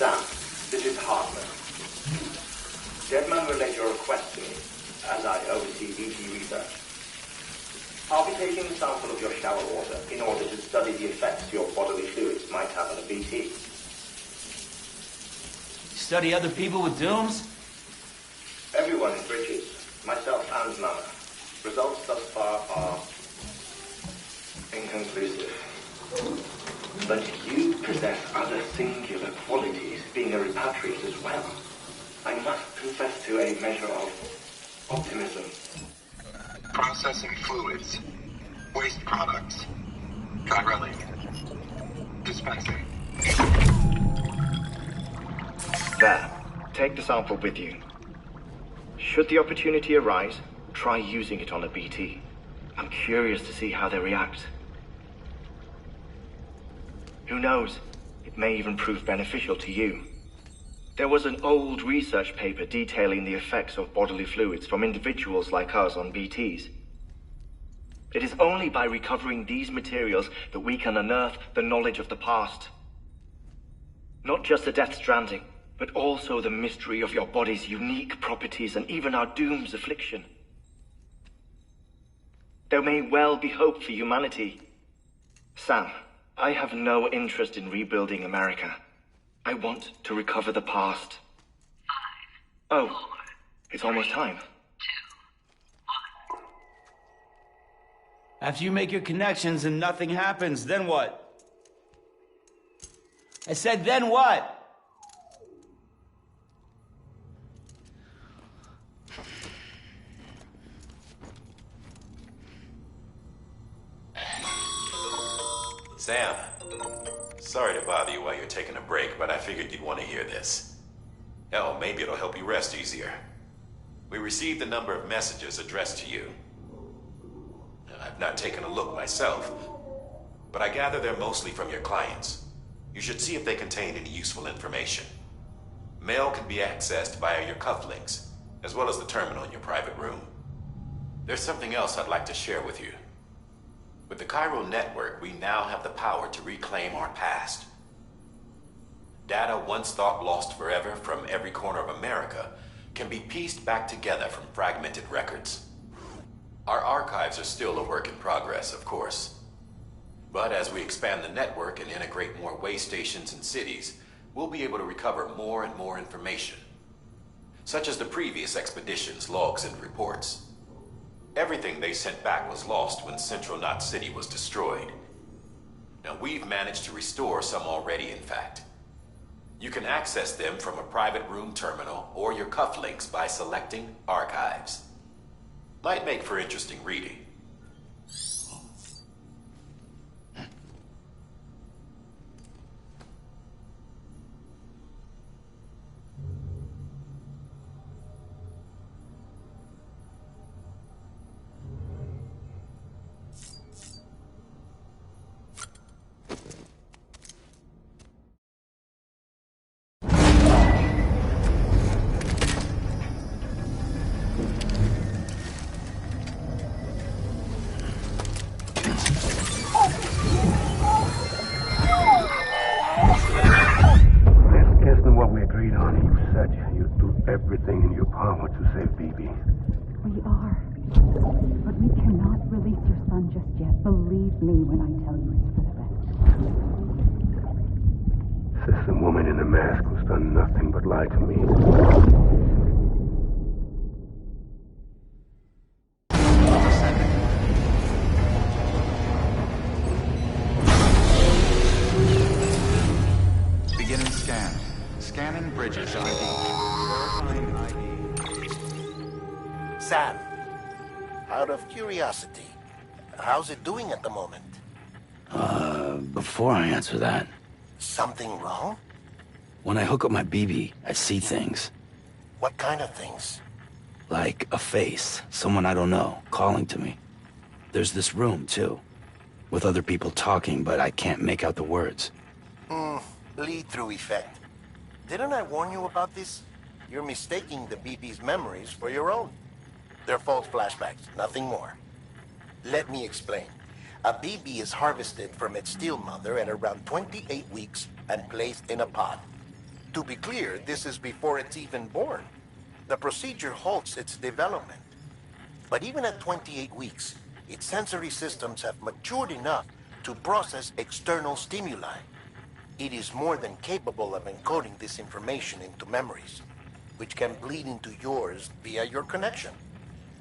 Sam, this is Hartman. Deadman relayed your request to me, as I oversee BT research. I'll be taking a sample of your shower water in order to study the effects your bodily fluids might have on a BT. Study other people with dooms? Everyone in Bridges, myself and Mama. Results thus far are inconclusive. But you possess other singular qualities, being a repatriate as well. I must confess to a measure of optimism. Processing fluids. Waste products. Drilling. Dispensing. There. Take the sample with you. Should the opportunity arise, try using it on a BT. I'm curious to see how they react. Who knows? It may even prove beneficial to you. There was an old research paper detailing the effects of bodily fluids from individuals like us on BTs. It is only by recovering these materials that we can unearth the knowledge of the past. Not just the Death Stranding, but also the mystery of your body's unique properties and even our doom's affliction. There may well be hope for humanity. Sam, I have no interest in rebuilding America. I want to recover the past. 5, 4, it's almost time. 2, 1. After you make your connections and nothing happens, then what? I said, then what? Sam, sorry to bother you while you're taking a break, but I figured you'd want to hear this. Hell, maybe it'll help you rest easier. We received a number of messages addressed to you. I've not taken a look myself, but I gather they're mostly from your clients. You should see if they contain any useful information. Mail can be accessed via your cufflinks, as well as the terminal in your private room. There's something else I'd like to share with you. With the Cairo network, we now have the power to reclaim our past. Data once thought lost forever from every corner of America can be pieced back together from fragmented records. Our archives are still a work in progress, of course. But as we expand the network and integrate more way stations and cities, we'll be able to recover more and more information, such as the previous expedition's logs and reports. Everything they sent back was lost when Central Knot City was destroyed. Now, we've managed to restore some already, in fact. You can access them from a private room terminal or your cufflinks by selecting Archives. Might make for interesting reading. Everything in your power to save BB. We are. But we cannot release your son just yet. Believe me when I tell you it's for the best. The woman in the mask who's done nothing but lie to me. Beginning scan. Scanning Bridges ID. Verifying ID. Sam, out of curiosity, how's it doing at the moment? Before I answer that, Something wrong? when I hook up my BB, I see things. What kind of things? Like a face, someone I don't know, calling to me. There's this room, too, with other people talking, but I can't make out the words. Lead-through effect. Didn't I warn you about this? You're mistaking the BB's memories for your own. They're false flashbacks, nothing more. Let me explain. A BB is harvested from its steel mother at around 28 weeks and placed in a pod. To be clear, this is before it's even born. The procedure halts its development. But even at 28 weeks, its sensory systems have matured enough to process external stimuli. It is more than capable of encoding this information into memories, which can bleed into yours via your connection.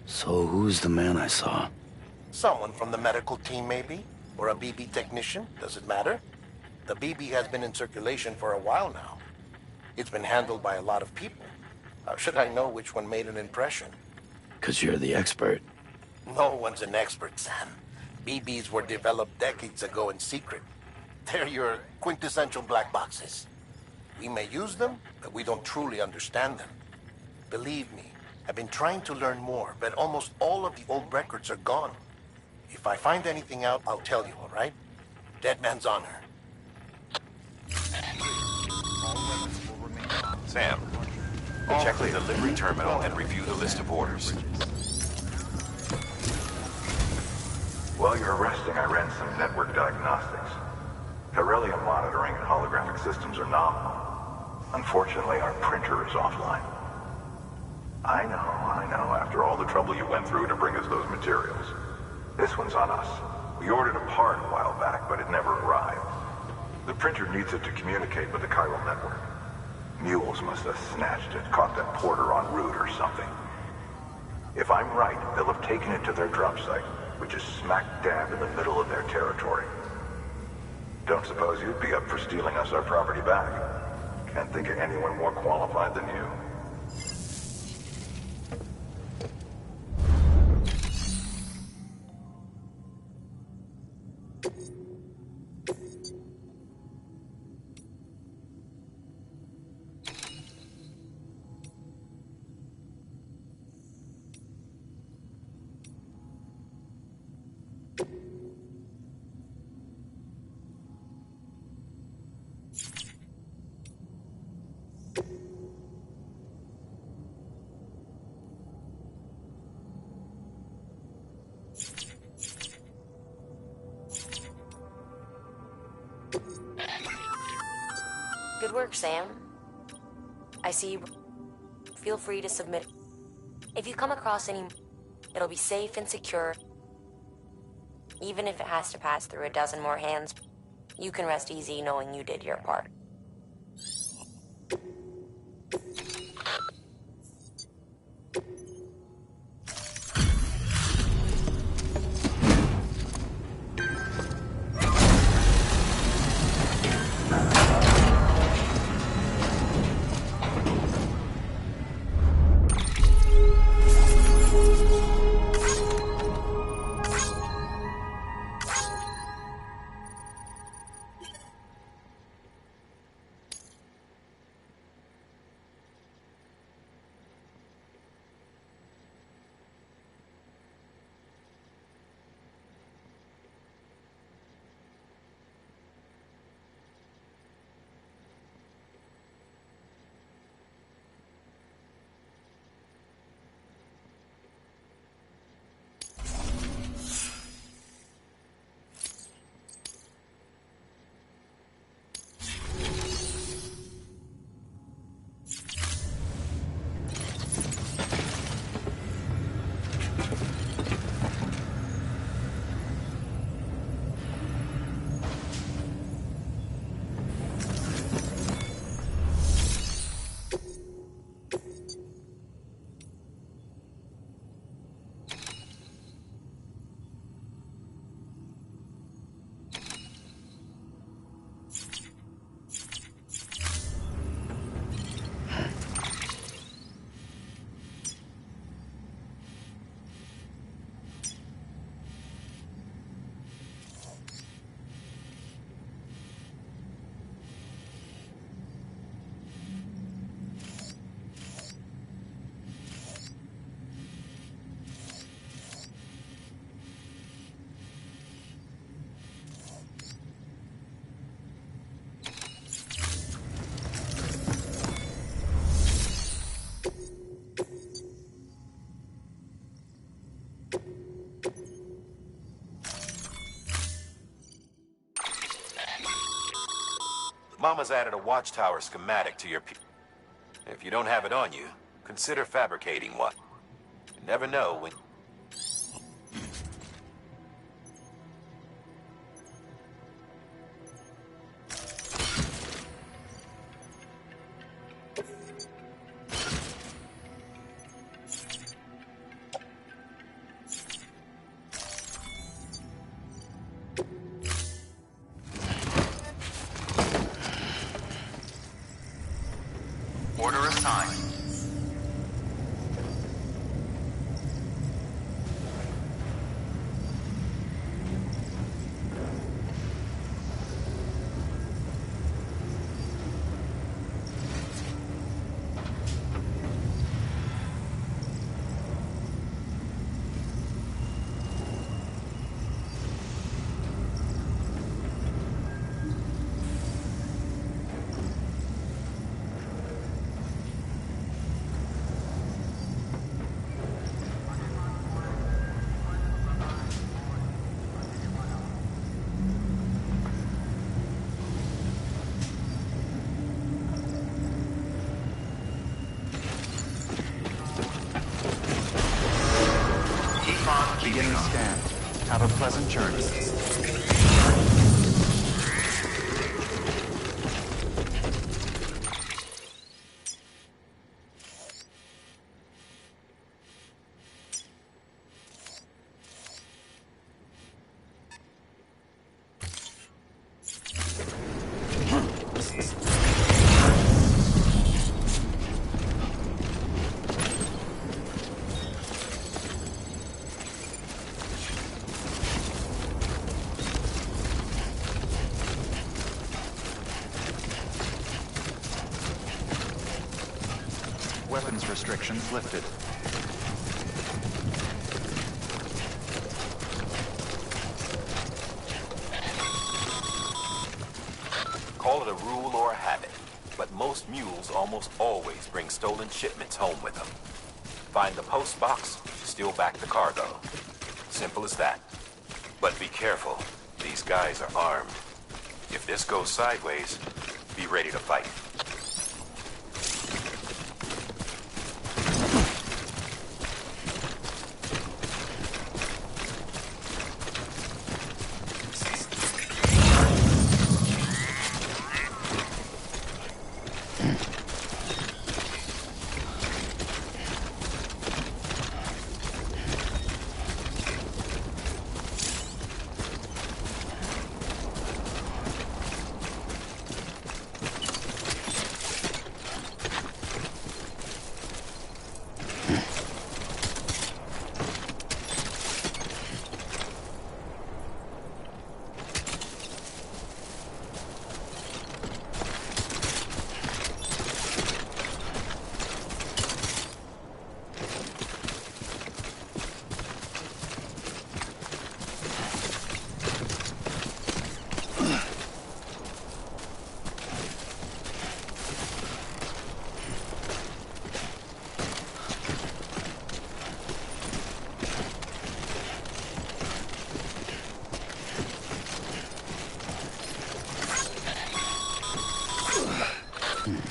So who's the man I saw? Someone from the medical team, maybe? Or a BB technician? Does it matter? The BB has been in circulation for a while now. It's been handled by a lot of people. How should I know which one made an impression? 'Cause you're the expert. No one's an expert, Sam. BBs were developed decades ago in secret. They're your quintessential black boxes. We may use them, but we don't truly understand them. Believe me, I've been trying to learn more, but almost all of the old records are gone. If I find anything out, I'll tell you, all right? Dead man's honor. Sam, check the delivery terminal and review the list of orders. While you're resting, I ran some network diagnostics. Beryllium monitoring and holographic systems are nominal. Unfortunately, our printer is offline. I know. After all the trouble you went through to bring us those materials. This one's on us. We ordered a part a while back, but it never arrived. The printer needs it to communicate with the chiral network. Mules must have snatched it, caught that porter en route or something. If I'm right, they'll have taken it to their drop site, which is smack dab in the middle of their territory. Don't suppose you'd be up for stealing us our property back? Can't think of anyone more qualified than you. Good work, Sam. I see you. Feel free to submit. If you come across any, it'll be safe and secure. Even if it has to pass through a dozen more hands, you can rest easy knowing you did your part. Mama's added a watchtower schematic to your If you don't have it on you, consider fabricating one. You never know when... Order assigned. Beginning scan. Have a pleasant journey. Weapons restrictions lifted. Call it a rule or a habit, but most mules almost always bring stolen shipments home with them. Find the post box, steal back the cargo. Simple as that. But be careful. These guys are armed. If this goes sideways, be ready to fight.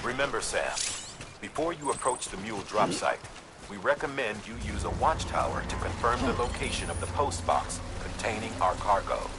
Remember, Sam, before you approach the mule drop site, we recommend you use a watchtower to confirm the location of the post box containing our cargo.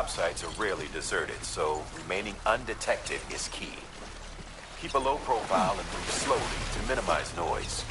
job sites are rarely deserted, so remaining undetected is key. Keep a low profile and move slowly to minimize noise.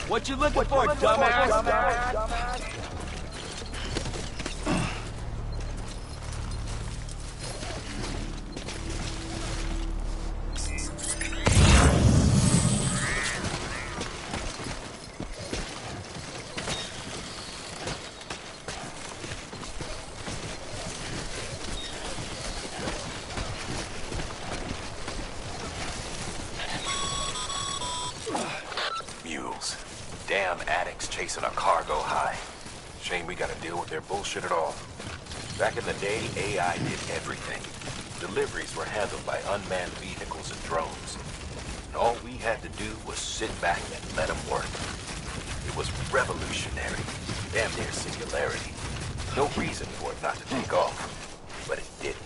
What you looking for, dumbass? Damn addicts chasing a cargo high. Shame we gotta deal with their bullshit at all. Back in the day, AI did everything. Deliveries were handled by unmanned vehicles and drones. And all we had to do was sit back and let them work. It was revolutionary, damn near singularity. No reason for it not to take off, but it didn't.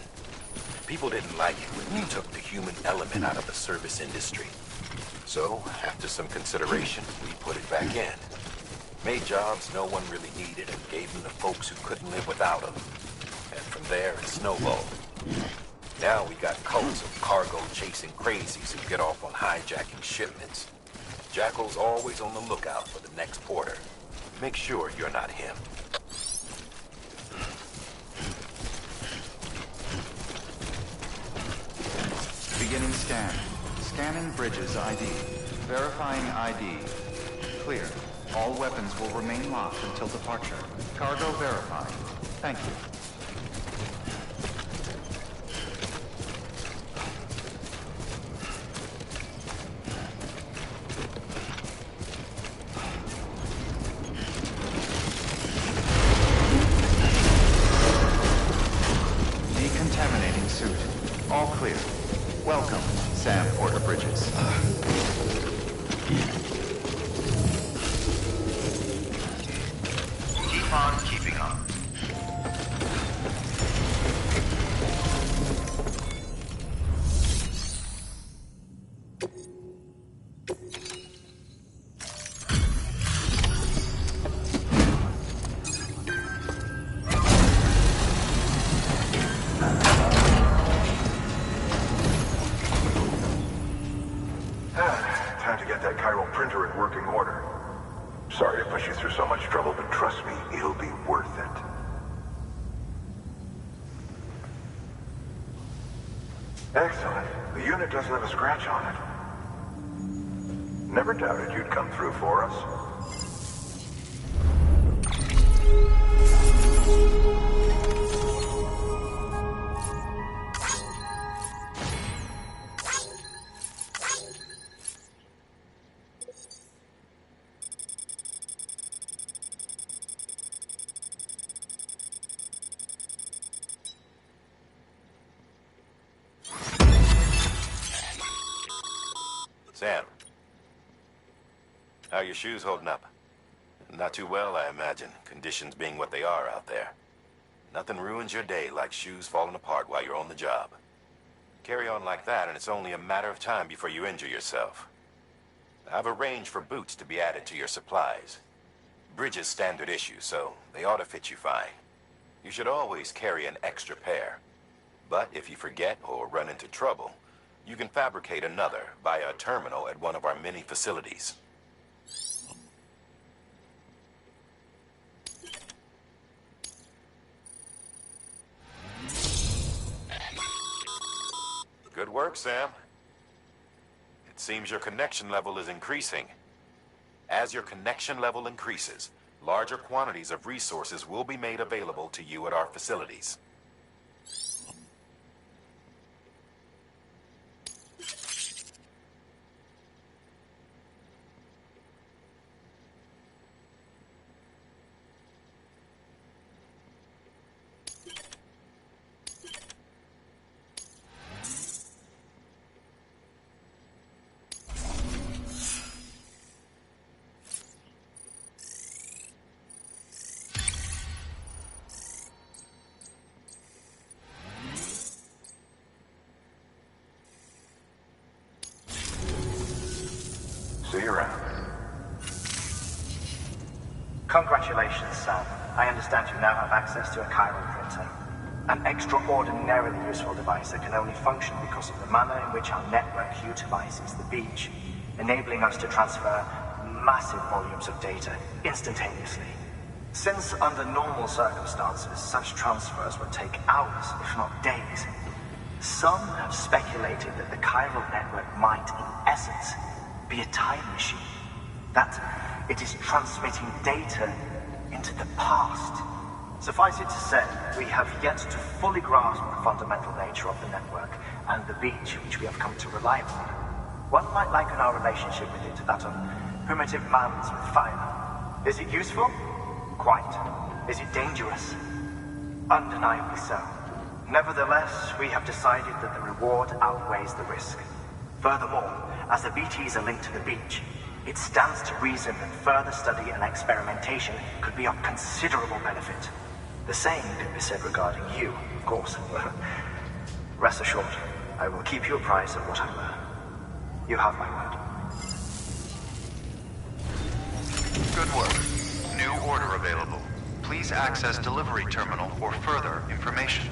People didn't like it when you took the human element out of the service industry. So, after some consideration, we put it back in. Made jobs no one really needed and gave them to folks who couldn't live without them. And from there, it snowballed. Now we got cults of cargo-chasing crazies who get off on hijacking shipments. Jackal's always on the lookout for the next porter. Make sure you're not him. Beginning scan. Scanning Bridges ID. Verifying ID. Clear. All weapons will remain locked until departure. Cargo verified. Thank you. Decontaminating suit. All clear. Welcome, Sam Porter Bridges. Keep on keeping on. Time to get that chiral printer in working order. Sorry to push you through so much trouble, but trust me, it'll be worth it. Excellent. The unit doesn't have a scratch on it. Never doubted you'd come through for us. Sam. How are your shoes holding up? Not too well, I imagine, conditions being what they are out there. Nothing ruins your day like shoes falling apart while you're on the job. Carry on like that, and it's only a matter of time before you injure yourself. I've arranged for boots to be added to your supplies. Bridges standard issue, so they ought to fit you fine. You should always carry an extra pair. But if you forget or run into trouble, you can fabricate another via a terminal at one of our many facilities. Good work, Sam. It seems your connection level is increasing. As your connection level increases, larger quantities of resources will be made available to you at our facilities. See you around. Congratulations, Sam. I understand you now have access to a chiral printer. An extraordinarily useful device that can only function because of the manner in which our network utilizes the beach, enabling us to transfer massive volumes of data instantaneously. Since under normal circumstances, such transfers would take hours, if not days, some have speculated that the chiral network might, in essence, be a time machine. That it is transmitting data into the past. Suffice it to say, we have yet to fully grasp the fundamental nature of the network and the beach which we have come to rely upon. One might liken our relationship with it to that of primitive mans with fire. Is it useful? Quite. Is it dangerous? Undeniably so. Nevertheless, we have decided that the reward outweighs the risk. Furthermore, as the BTs are linked to the beach, it stands to reason that further study and experimentation could be of considerable benefit. The same could be said regarding you, of course. Rest assured, I will keep you apprised of what I learn. You have my word. Good work. New order available. Please access delivery terminal for further information.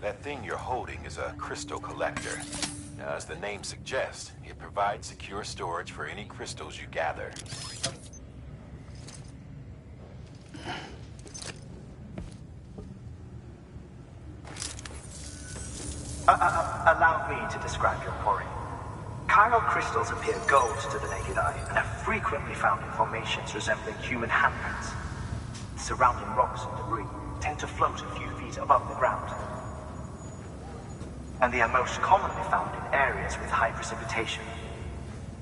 That thing you're holding is a crystal collector. Now, as the name suggests, it provides secure storage for any crystals you gather. Allow me to describe your quarry. Chiral crystals appear gold to the naked eye and are frequently found in formations resembling human handprints. Surrounding rocks and debris tend to float a few feet above the ground. And they are most commonly found in areas with high precipitation.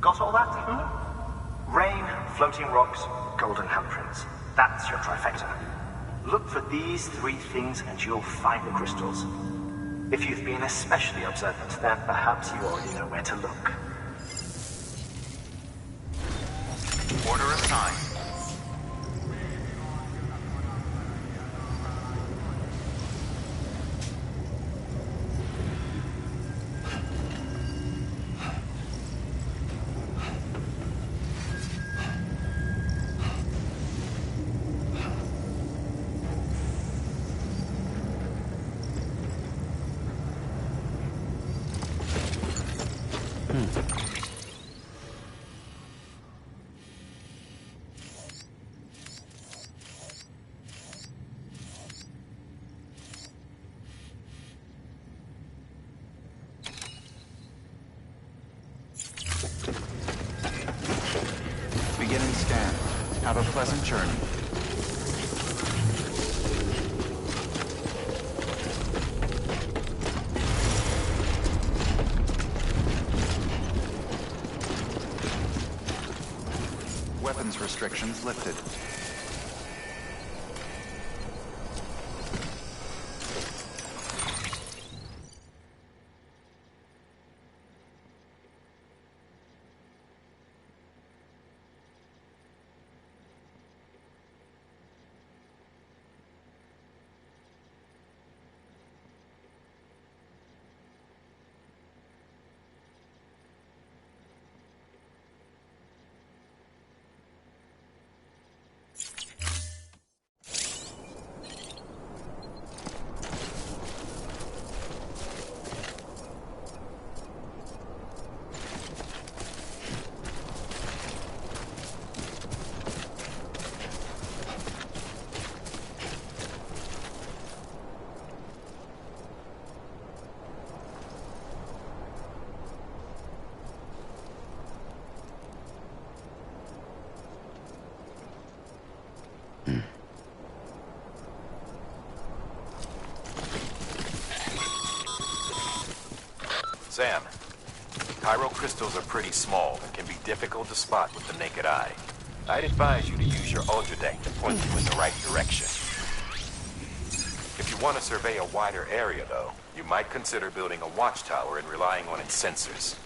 Got all that? Rain, floating rocks, golden handprints. That's your trifecta. Look for these three things and you'll find the crystals. If you've been especially observant, then perhaps you already know where to look. Order assigned. Beginning scan. Have a pleasant journey. Weapons restrictions lifted. Sam, chiral crystals are pretty small and can be difficult to spot with the naked eye. I'd advise you to use your ultradeck to point you in the right direction. If you want to survey a wider area, though, you might consider building a watchtower and relying on its sensors.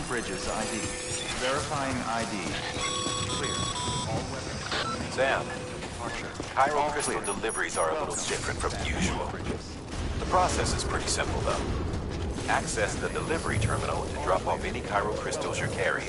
Bridges ID. Verifying ID. Clear. All weapons. Sam, Departure. Chiral All crystal clear. deliveries are a little different from usual. Bridges. The process is pretty simple, though. Access the delivery terminal to drop off any chiral crystals you're carrying.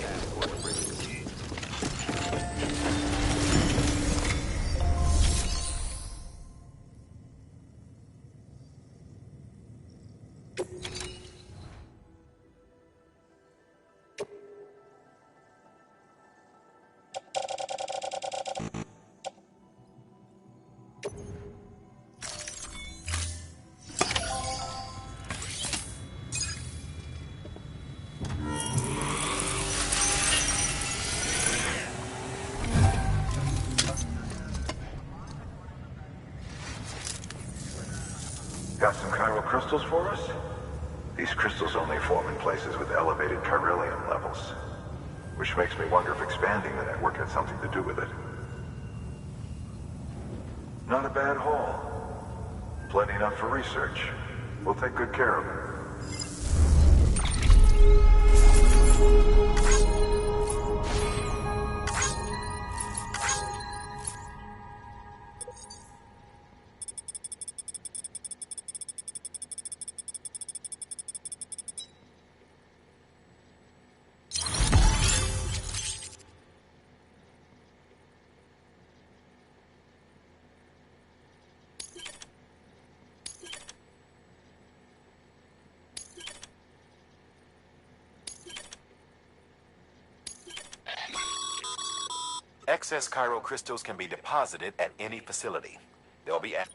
Got some chiral crystals for us? These crystals only form in places with elevated chiralium levels, which makes me wonder if expanding the network had something to do with it. Not a bad haul. Plenty enough for research. We'll take good care of it. Excess chiral crystals can be deposited at any facility. They'll be at...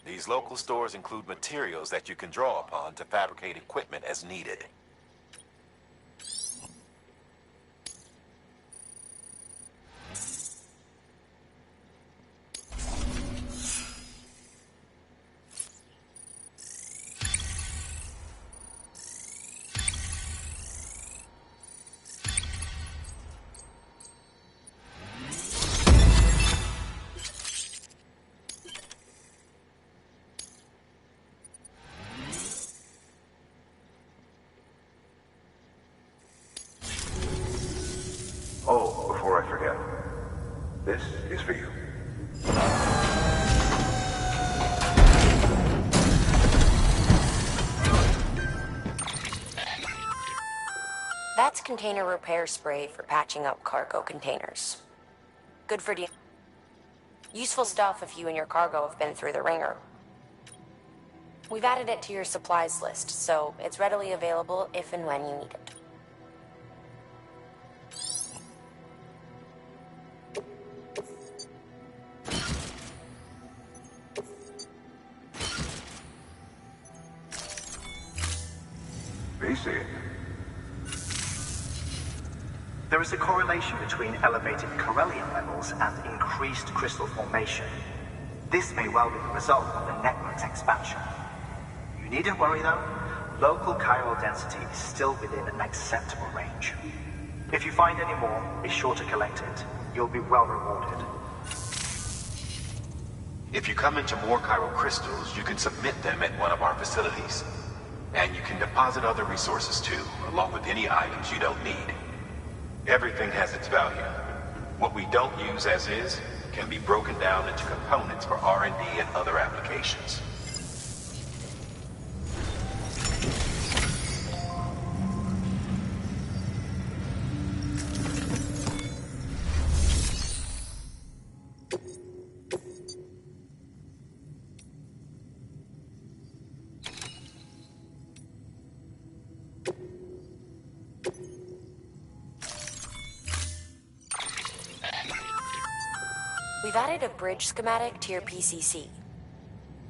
These local stores include materials that you can draw upon to fabricate equipment as needed. Oh, before I forget, this is for you. That's container repair spray for patching up cargo containers. Good for useful stuff if you and your cargo have been through the ringer. We've added it to your supplies list, so it's readily available if and when you need it. BC. There is a correlation between elevated chiralium levels and increased crystal formation. This may well be the result of the network's expansion. You needn't worry though. Local chiral density is still within an acceptable range. If you find any more, be sure to collect it. You'll be well rewarded. If you come into more chiral crystals, you can submit them at one of our facilities. And you can deposit other resources too, along with any items you don't need. Everything has its value. What we don't use as is can be broken down into components for R&D and other applications. We've added a bridge schematic to your PCC.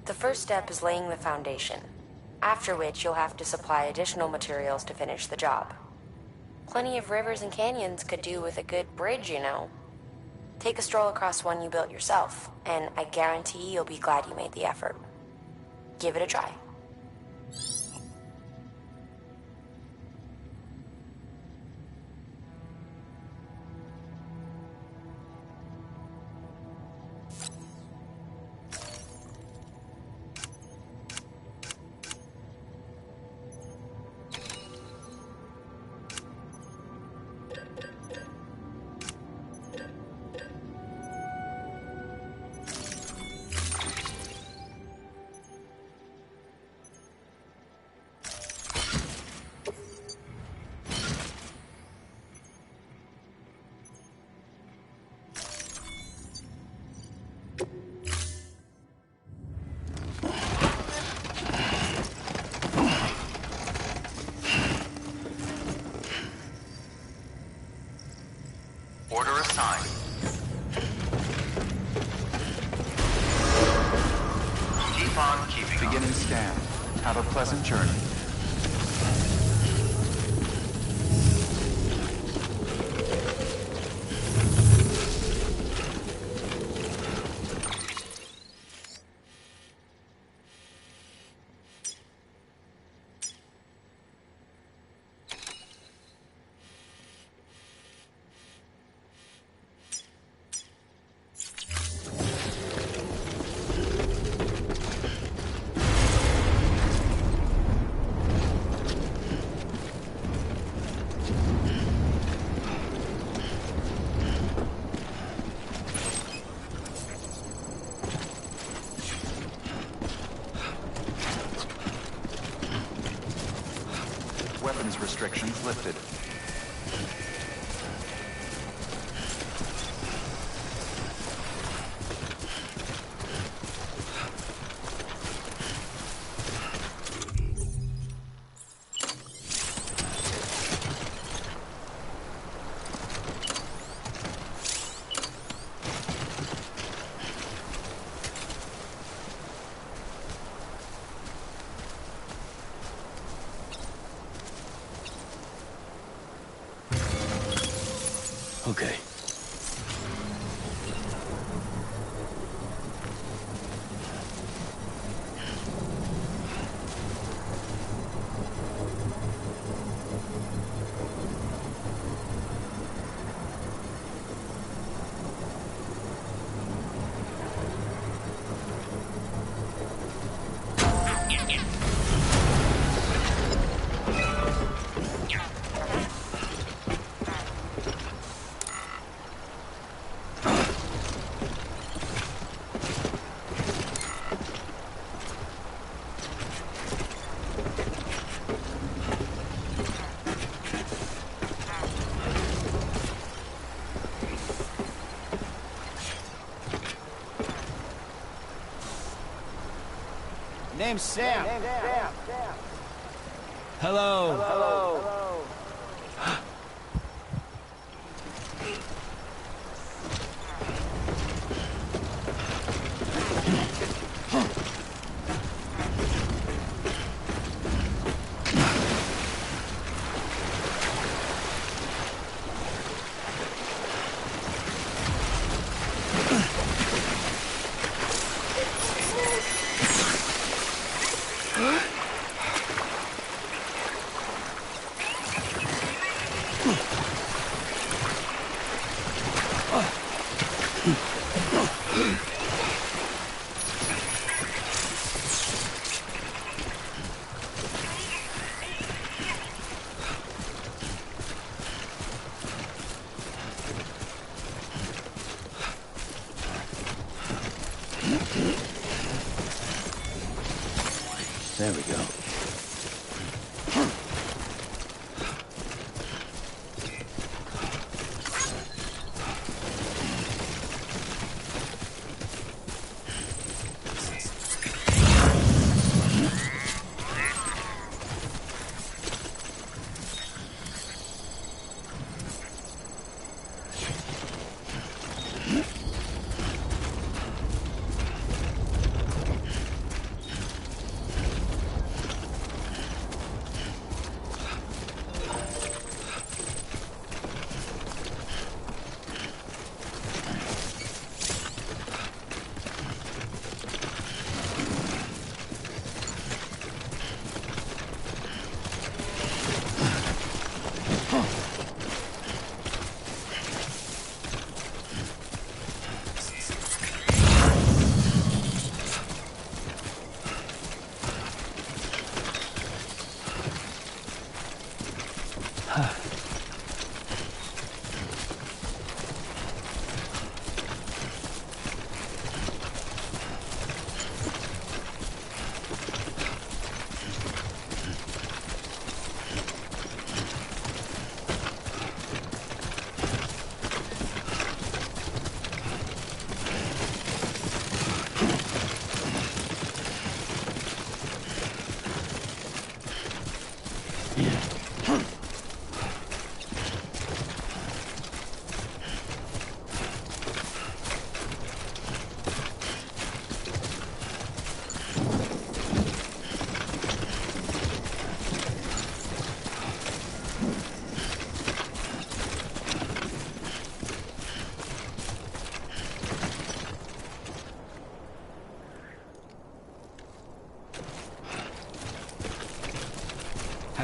The first step is laying the foundation, after which you'll have to supply additional materials to finish the job. Plenty of rivers and canyons could do with a good bridge, you know. Take a stroll across one you built yourself, and I guarantee you'll be glad you made the effort. Give it a try. Order assigned. Keep on keeping on. Beginning scan. Have a pleasant journey. Weapons restrictions lifted. Okay. Name's Sam. Hello. Hello. There we go.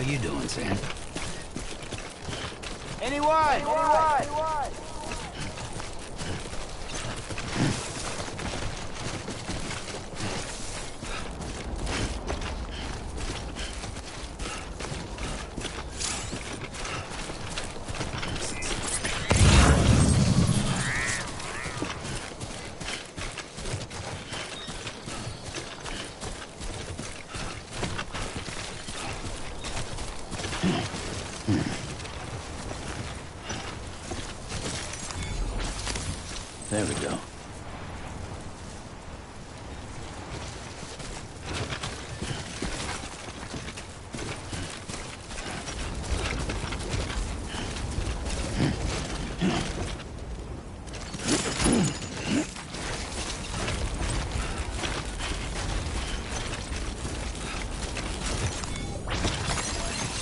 you doing, Sam? Anyone? There we go.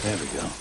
There we go.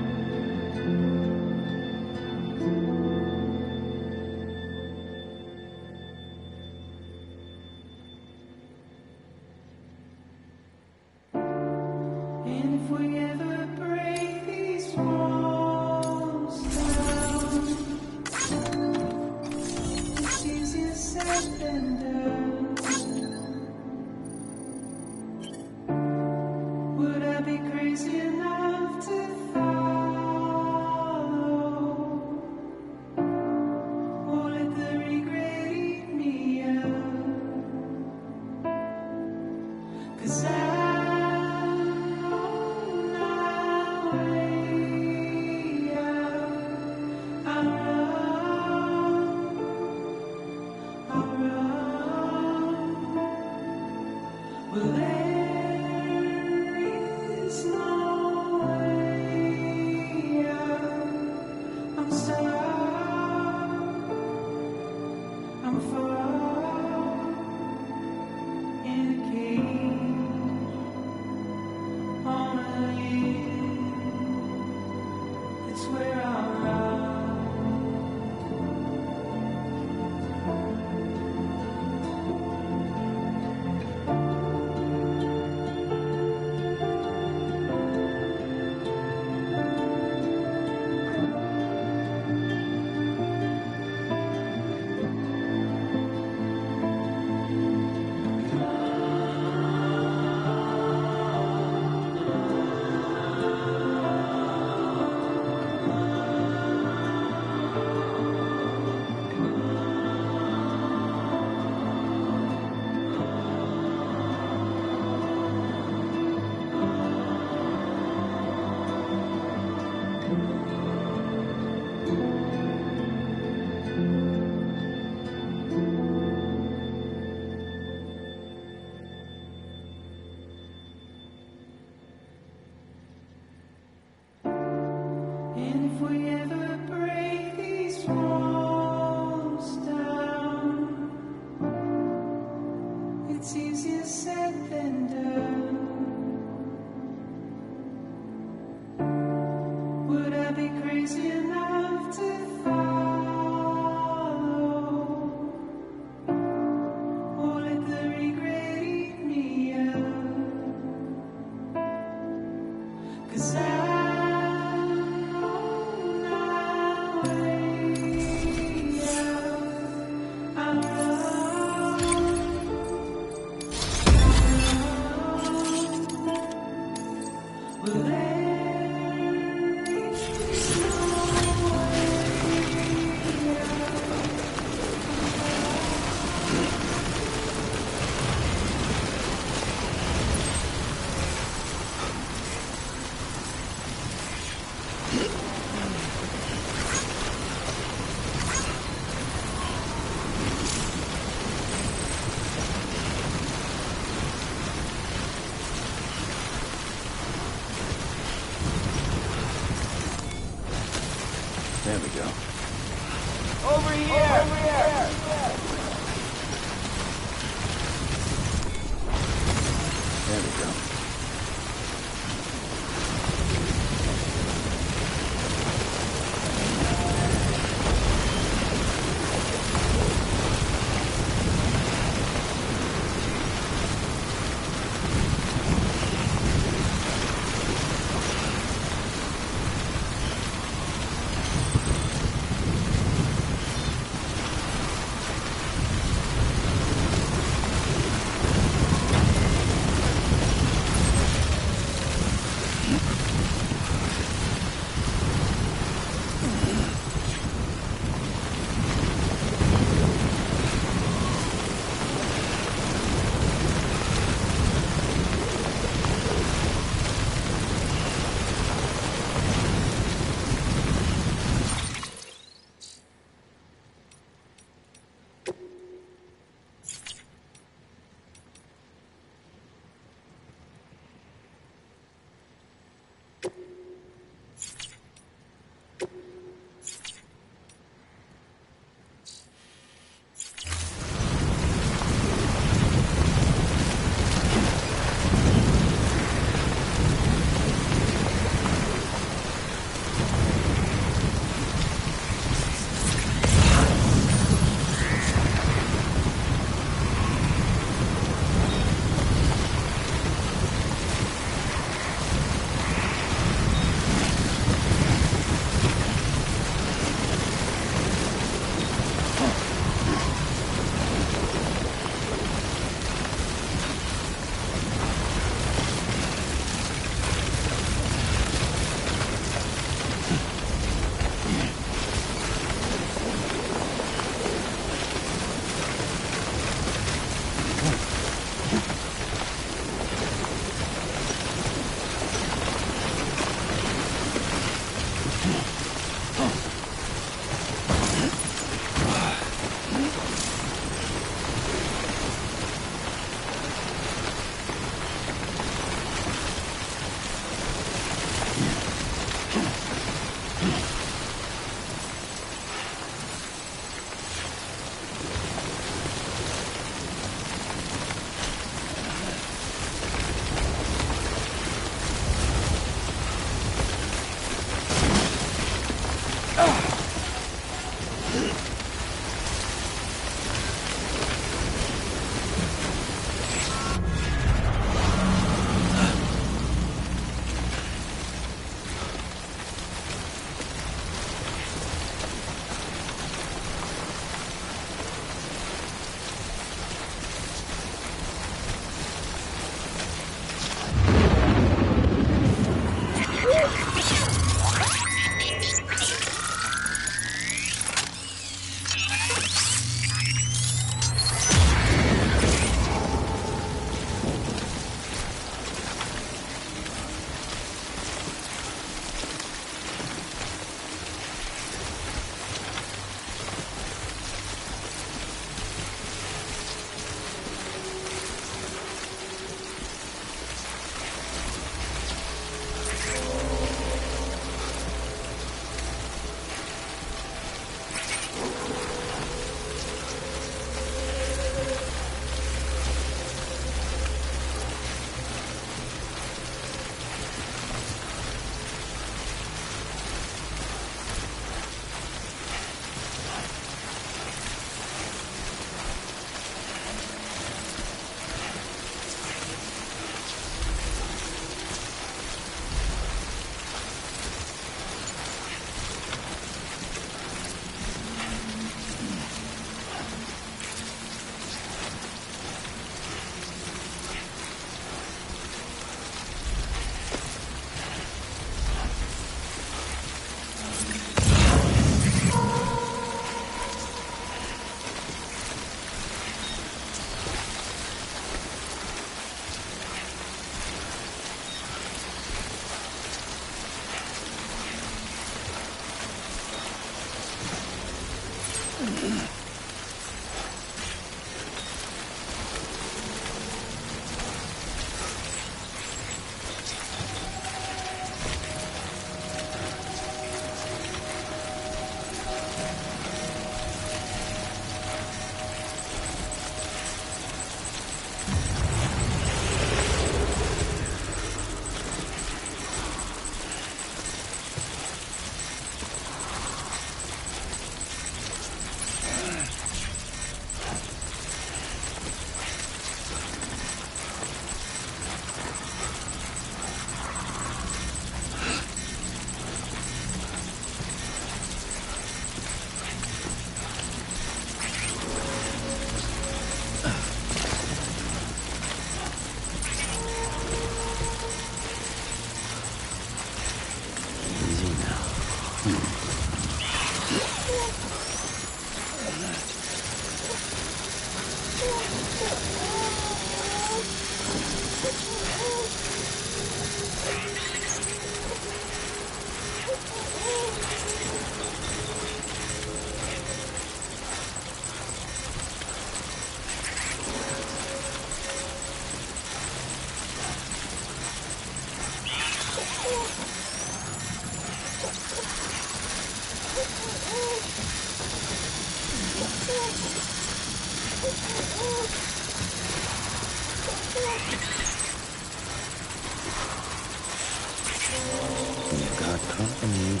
You've got company.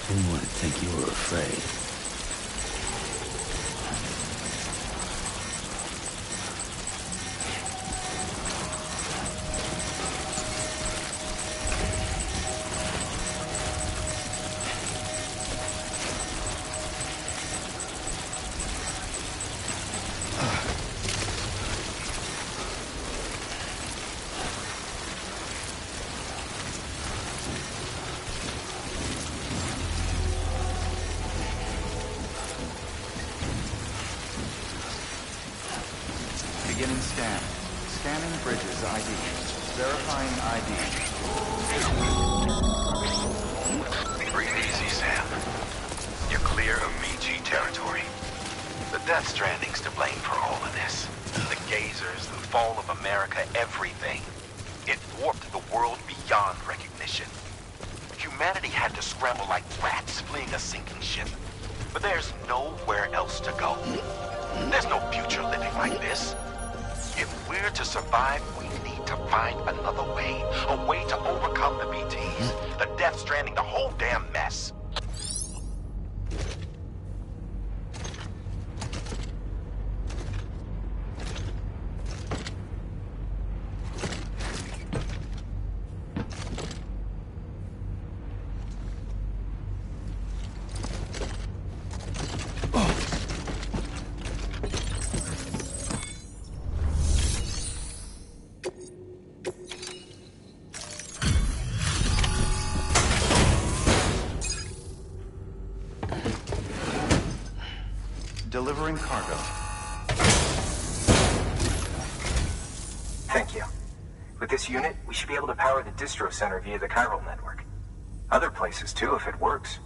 Who would think you were afraid? Beginning scan. Scanning Bridges ID. Verifying ID. Breathe easy, Sam. You're clear of Midge territory. The Death Stranding's to blame for all of this. The gazers, the fall of America, everything. It warped the world beyond recognition. Humanity had to scramble like rats fleeing a sinking ship. But there's nowhere else to go. There's no future living like this. If we're to survive, we need to find another way. A way to overcome the BTs, the Death Stranding, the whole damn mess. Delivering cargo. Thank you. With this unit, we should be able to power the distro center via the chiral network. Other places too, if it works.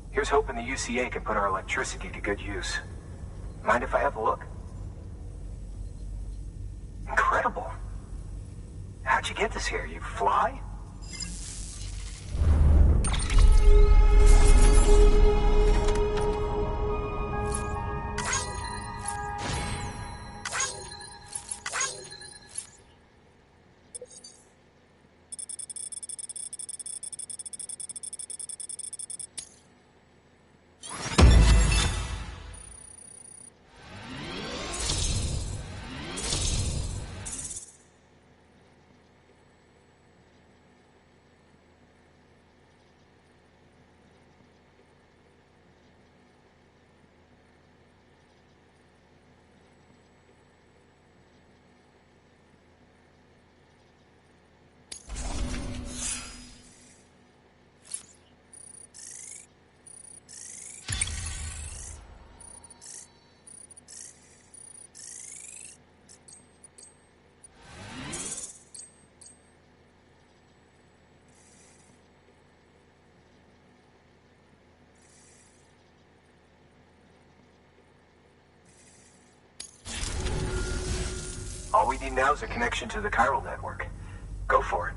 Here's hoping the UCA can put our electricity to good use. Mind if I have a look? Incredible. How'd you get this here? You fly? All we need now is a connection to the chiral network. Go for it.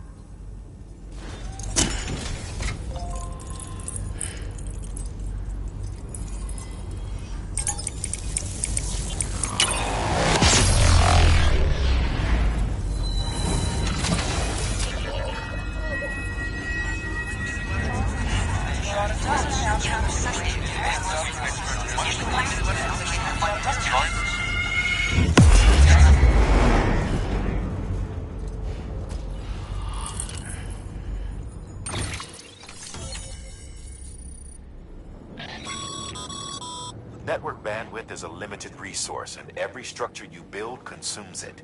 Network bandwidth is a limited resource, and every structure you build consumes it.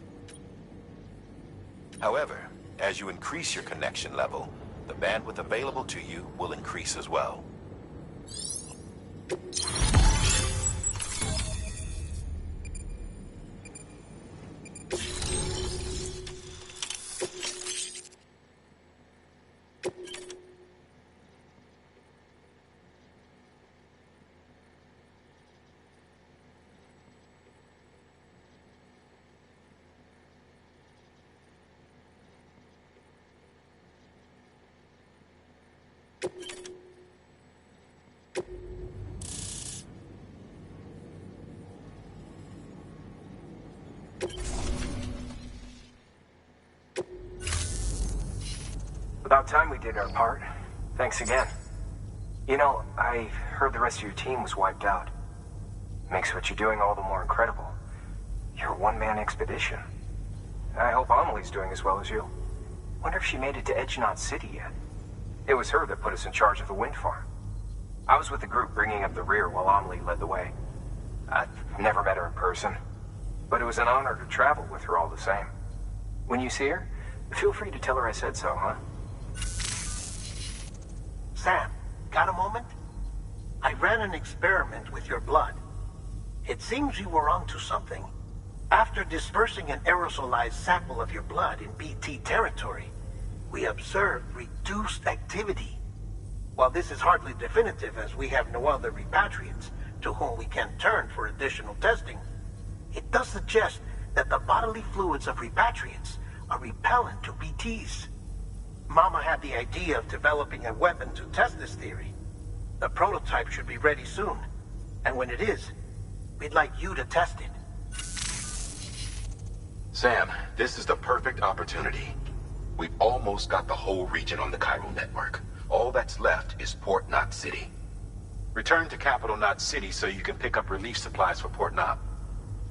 However, as you increase your connection level, the bandwidth available to you will increase as well. About time we did our part. Thanks again. You know, I heard the rest of your team was wiped out. Makes what you're doing all the more incredible. You're a one-man expedition. I hope Amelie's doing as well as you. Wonder if she made it to Edgenot City yet. It was her that put us in charge of the wind farm. I was with the group bringing up the rear while Amelie led the way. I've never met her in person, but it was an honor to travel with her all the same. When you see her, feel free to tell her I said so, huh? Sam, got a moment? I ran an experiment with your blood. It seems you were onto something. After dispersing an aerosolized sample of your blood in BT territory, we observed reduced activity. While this is hardly definitive, as we have no other repatriants to whom we can turn for additional testing, it does suggest that the bodily fluids of repatriants are repellent to BTs. Mama had the idea of developing a weapon to test this theory. The prototype should be ready soon, and when it is, we'd like you to test it. Sam, this is the perfect opportunity. We've almost got the whole region on the chiral network. All that's left is Port Knot City. Return to Capital Knot City so you can pick up relief supplies for Port Knot.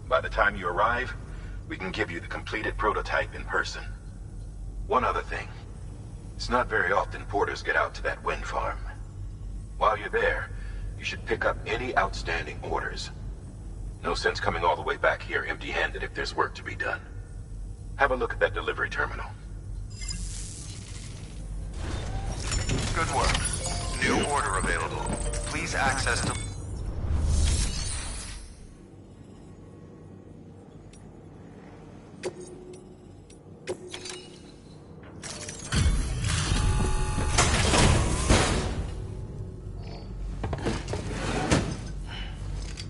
By the time you arrive, we can give you the completed prototype in person. One other thing. It's not very often porters get out to that wind farm. While you're there, you should pick up any outstanding orders. No sense coming all the way back here empty-handed if there's work to be done. Have a look at that delivery terminal. Good work. New order available. Please access to...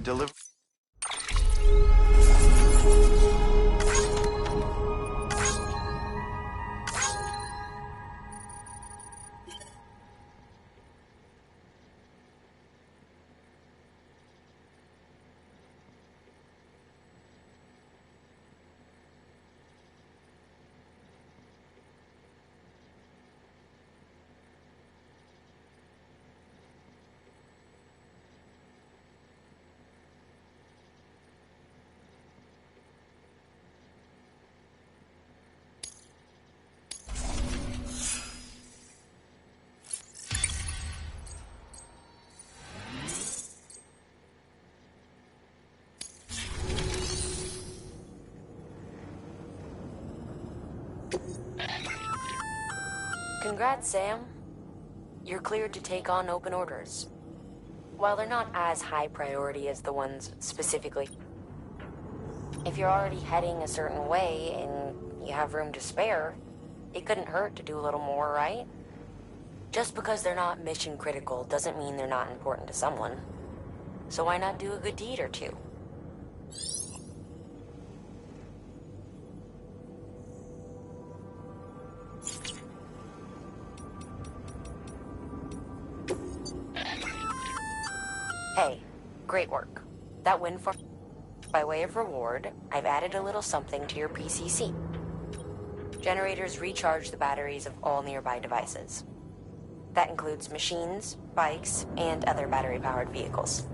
Deliver... Congrats, Sam. You're cleared to take on open orders. While they're not as high priority as the ones specifically, if you're already heading a certain way and you have room to spare, it couldn't hurt to do a little more, right? Just because they're not mission critical doesn't mean they're not important to someone. So why not do a good deed or two? Hey, great work. That win for... By way of reward, I've added a little something to your PCC. Generators recharge the batteries of all nearby devices. That includes machines, bikes, and other battery-powered vehicles.